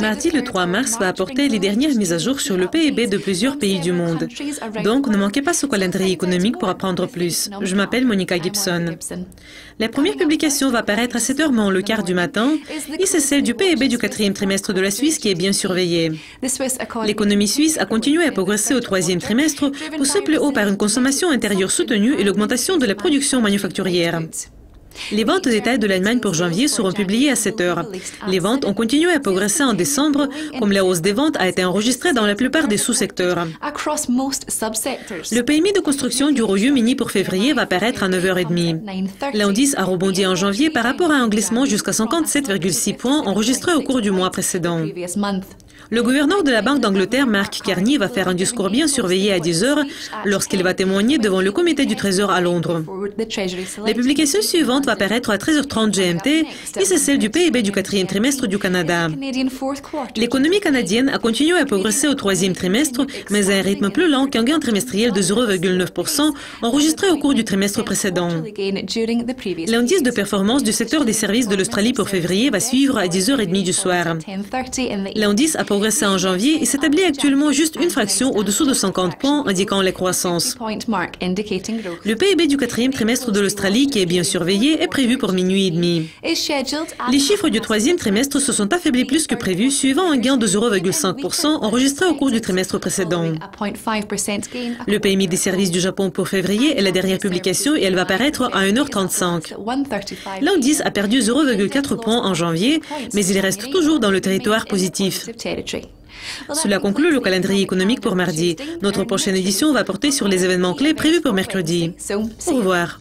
Mardi, le 3 mars, va apporter les dernières mises à jour sur le PIB de plusieurs pays du monde. Donc, ne manquez pas ce calendrier économique pour apprendre plus. Je m'appelle Monica Gibson. La première publication va paraître à 7h le quart du matin et c'est celle du PIB du quatrième trimestre de la Suisse qui est bien surveillée. L'économie suisse a continué à progresser au troisième trimestre, poussée plus haut par une consommation intérieure soutenue et l'augmentation de la production manufacturière. Les ventes au détail de l'Allemagne pour janvier seront publiées à 7h. Les ventes ont continué à progresser en décembre, comme la hausse des ventes a été enregistrée dans la plupart des sous-secteurs. Le PMI de construction du Royaume-Uni pour février va paraître à 9h30. L'indice a rebondi en janvier par rapport à un glissement jusqu'à 57,6 points enregistré au cours du mois précédent. Le gouverneur de la Banque d'Angleterre, Mark Carney, va faire un discours bien surveillé à 10h lorsqu'il va témoigner devant le comité du Trésor à Londres. La publication suivante va paraître à 13h30 GMT et c'est celle du PIB du quatrième trimestre du Canada. L'économie canadienne a continué à progresser au troisième trimestre, mais à un rythme plus lent qu'un gain trimestriel de 0,9% enregistré au cours du trimestre précédent. L'indice de performance du secteur des services de l'Australie pour février va suivre à 10h30 du soir. L'indice a progressé en janvier et s'établit actuellement juste une fraction au-dessous de 50 points, indiquant la croissance. Le PIB du quatrième trimestre de l'Australie, qui est bien surveillé, est prévu pour minuit et demi. Les chiffres du troisième trimestre se sont affaiblis plus que prévu, suivant un gain de 0,5% enregistré au cours du trimestre précédent. Le PMI des services du Japon pour février est la dernière publication et elle va paraître à 1h35. L'indice a perdu 0,4 points en janvier, mais il reste toujours dans le territoire positif. Cela conclut le calendrier économique pour mardi. Notre prochaine édition va porter sur les événements clés prévus pour mercredi. Au revoir.